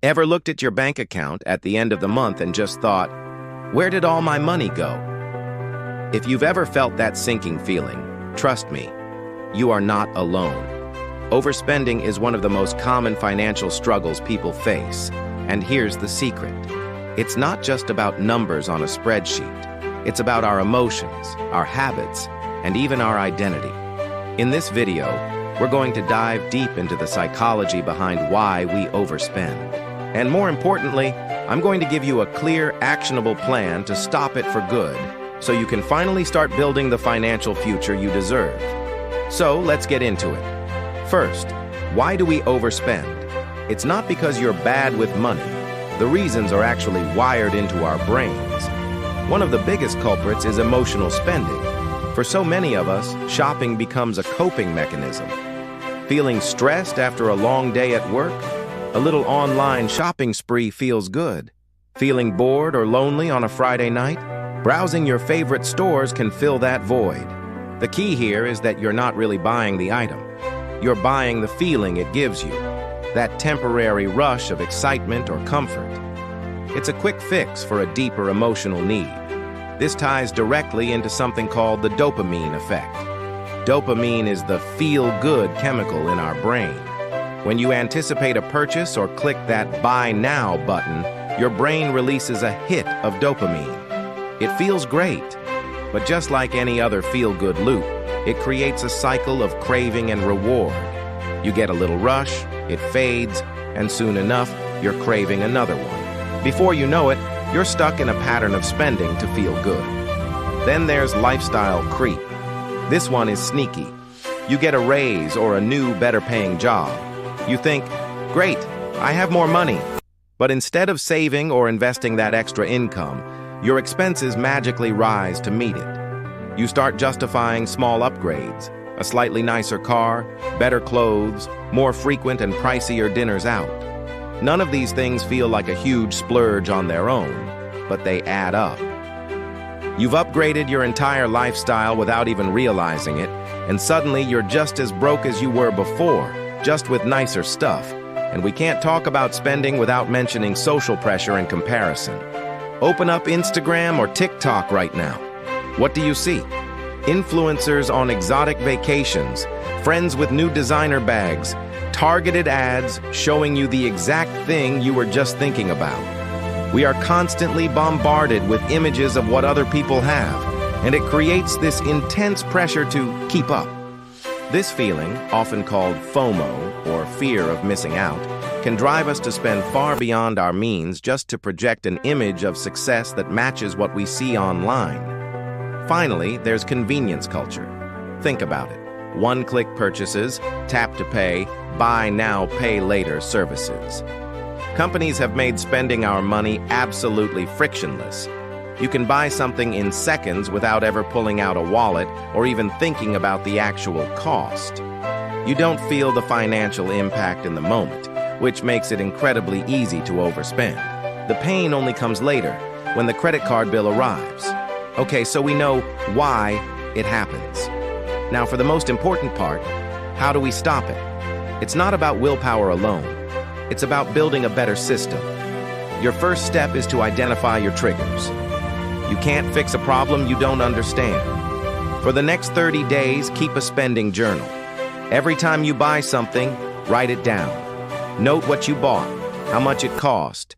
Ever looked at your bank account at the end of the month and just thought, where did all my money go? If you've ever felt that sinking feeling, trust me, you are not alone. Overspending is one of the most common financial struggles people face, and here's the secret. It's not just about numbers on a spreadsheet. It's about our emotions, our habits, and even our identity. In this video, we're going to dive deep into the psychology behind why we overspend. And more importantly, I'm going to give you a clear, actionable plan to stop it for good, so you can finally start building the financial future you deserve. So let's get into it. First, why do we overspend? It's not because you're bad with money. The reasons are actually wired into our brains. One of the biggest culprits is emotional spending. For so many of us, shopping becomes a coping mechanism. Feeling stressed after a long day at work? A little online shopping spree feels good. Feeling bored or lonely on a Friday night? Browsing your favorite stores can fill that void. The key here is that you're not really buying the item. You're buying the feeling it gives you, that temporary rush of excitement or comfort. It's a quick fix for a deeper emotional need. This ties directly into something called the dopamine effect. Dopamine is the feel-good chemical in our brain. When you anticipate a purchase or click that Buy Now button, your brain releases a hit of dopamine. It feels great, but just like any other feel-good loop, it creates a cycle of craving and reward. You get a little rush, it fades, and soon enough, you're craving another one. Before you know it, you're stuck in a pattern of spending to feel good. Then there's lifestyle creep. This one is sneaky. You get a raise or a new, better-paying job. You think, great, I have more money. But instead of saving or investing that extra income, your expenses magically rise to meet it. You start justifying small upgrades, a slightly nicer car, better clothes, more frequent and pricier dinners out. None of these things feel like a huge splurge on their own, but they add up. You've upgraded your entire lifestyle without even realizing it, and suddenly you're just as broke as you were before, just with nicer stuff. And we can't talk about spending without mentioning social pressure and comparison. Open up Instagram or TikTok right now. What do you see? Influencers on exotic vacations, friends with new designer bags, targeted ads showing you the exact thing you were just thinking about. We are constantly bombarded with images of what other people have, and it creates this intense pressure to keep up. This feeling, often called FOMO, or fear of missing out, can drive us to spend far beyond our means just to project an image of success that matches what we see online. Finally, there's convenience culture. Think about it. One-click purchases, tap-to-pay, buy now, pay later services. Companies have made spending our money absolutely frictionless. You can buy something in seconds without ever pulling out a wallet or even thinking about the actual cost. You don't feel the financial impact in the moment, which makes it incredibly easy to overspend. The pain only comes later, when the credit card bill arrives. Okay, so we know why it happens. Now, for the most important part, how do we stop it? It's not about willpower alone. It's about building a better system. Your first step is to identify your triggers. You can't fix a problem you don't understand. For the next 30 days, keep a spending journal. Every time you buy something, write it down. Note what you bought, how much it cost,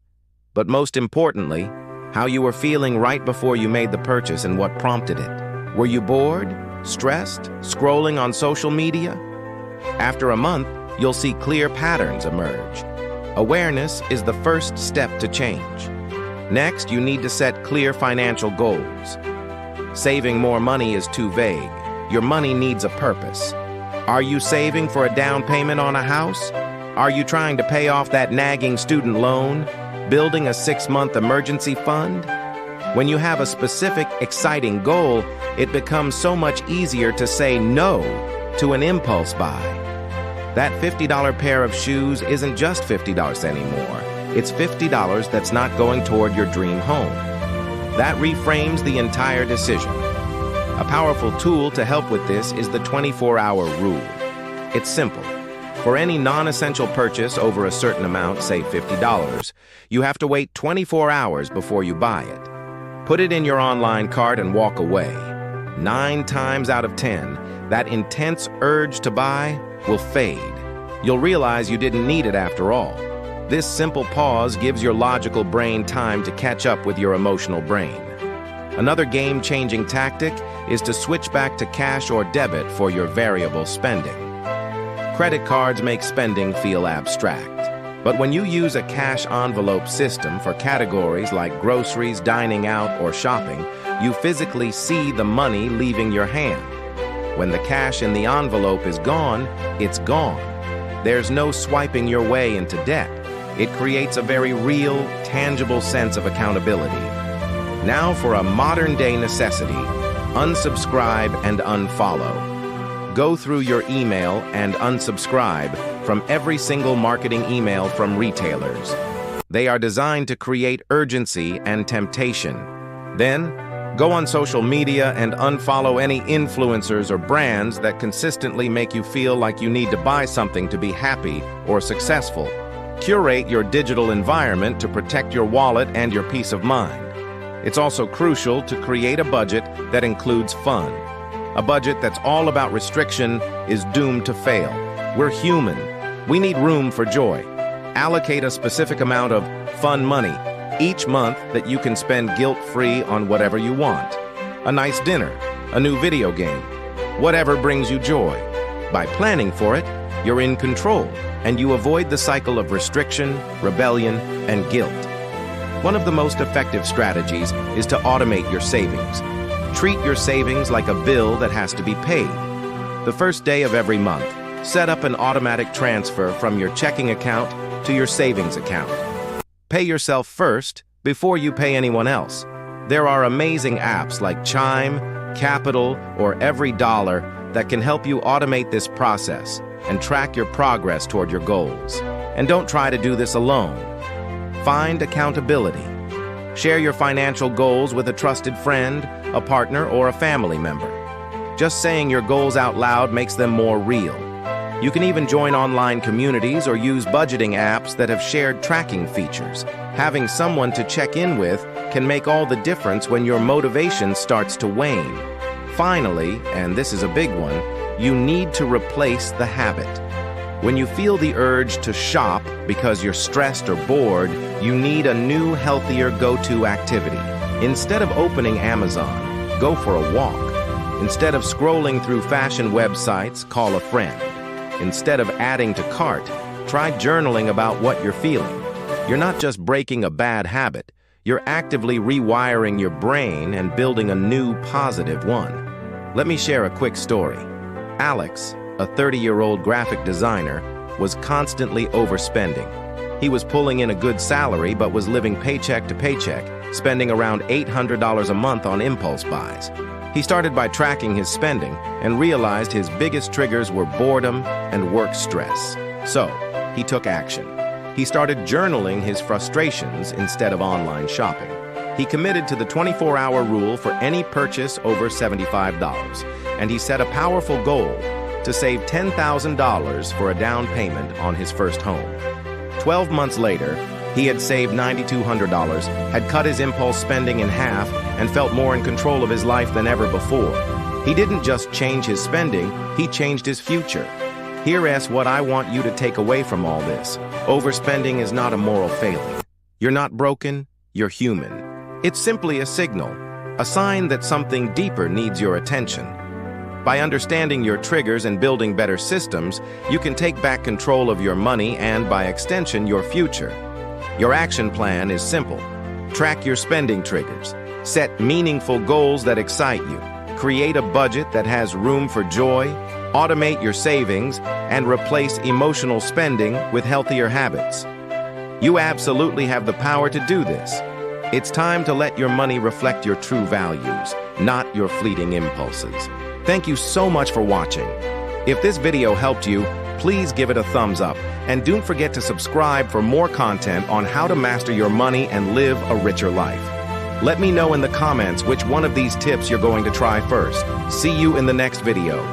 but most importantly, how you were feeling right before you made the purchase and what prompted it. Were you bored, stressed, scrolling on social media? After a month, you'll see clear patterns emerge. Awareness is the first step to change. Next, you need to set clear financial goals. Saving more money is too vague. Your money needs a purpose. Are you saving for a down payment on a house? Are you trying to pay off that nagging student loan? Building a 6-month emergency fund? When you have a specific, exciting goal, it becomes so much easier to say no to an impulse buy. That $50 pair of shoes isn't just $50 anymore. It's $50 that's not going toward your dream home. That reframes the entire decision. A powerful tool to help with this is the 24-hour rule. It's simple. For any non-essential purchase over a certain amount, say $50, you have to wait 24 hours before you buy it. Put it in your online cart and walk away. 9 times out of 10, that intense urge to buy will fade. You'll realize you didn't need it after all. This simple pause gives your logical brain time to catch up with your emotional brain. Another game-changing tactic is to switch back to cash or debit for your variable spending. Credit cards make spending feel abstract. But when you use a cash envelope system for categories like groceries, dining out, or shopping, you physically see the money leaving your hand. When the cash in the envelope is gone, it's gone. There's no swiping your way into debt. It creates a very real, tangible sense of accountability. Now for a modern-day necessity: unsubscribe and unfollow. Go through your email and unsubscribe from every single marketing email from retailers. They are designed to create urgency and temptation. Then, go on social media and unfollow any influencers or brands that consistently make you feel like you need to buy something to be happy or successful. Curate your digital environment to protect your wallet and your peace of mind. It's also crucial to create a budget that includes fun. A budget that's all about restriction is doomed to fail. We're human. We need room for joy. Allocate a specific amount of fun money each month that you can spend guilt-free on whatever you want. A nice dinner, a new video game, whatever brings you joy. By planning for it, you're in control, and you avoid the cycle of restriction, rebellion, and guilt. One of the most effective strategies is to automate your savings. Treat your savings like a bill that has to be paid. The first day of every month, set up an automatic transfer from your checking account to your savings account. Pay yourself first before you pay anyone else. There are amazing apps like Chime, Capital, or Every Dollar that can help you automate this process and track your progress toward your goals. And don't try to do this alone. Find accountability. Share your financial goals with a trusted friend, a partner, or a family member. Just saying your goals out loud makes them more real. You can even join online communities or use budgeting apps that have shared tracking features. Having someone to check in with can make all the difference when your motivation starts to wane. Finally, and this is a big one, you need to replace the habit. When you feel the urge to shop because you're stressed or bored, you need a new, healthier go-to activity. Instead of opening Amazon, go for a walk. Instead of scrolling through fashion websites, call a friend. Instead of adding to cart, try journaling about what you're feeling. You're not just breaking a bad habit, you're actively rewiring your brain and building a new, positive one. Let me share a quick story. Alex, a 30-year-old graphic designer, was constantly overspending. He was pulling in a good salary but was living paycheck to paycheck, spending around $800 a month on impulse buys. He started by tracking his spending and realized his biggest triggers were boredom and work stress. So, he took action. He started journaling his frustrations instead of online shopping. He committed to the 24-hour rule for any purchase over $75, and he set a powerful goal to save $10,000 for a down payment on his first home. 12 months later, he had saved $9,200, had cut his impulse spending in half, and felt more in control of his life than ever before. He didn't just change his spending, he changed his future. Here's what I want you to take away from all this. Overspending is not a moral failing. You're not broken, you're human. It's simply a signal, a sign that something deeper needs your attention. By understanding your triggers and building better systems, you can take back control of your money and, by extension, your future. Your action plan is simple. Track your spending triggers. Set meaningful goals that excite you. Create a budget that has room for joy. Automate your savings and replace emotional spending with healthier habits. You absolutely have the power to do this. It's time to let your money reflect your true values, not your fleeting impulses. Thank you so much for watching. If this video helped you, please give it a thumbs up, and don't forget to subscribe for more content on how to master your money and live a richer life. Let me know in the comments which one of these tips you're going to try first. See you in the next video.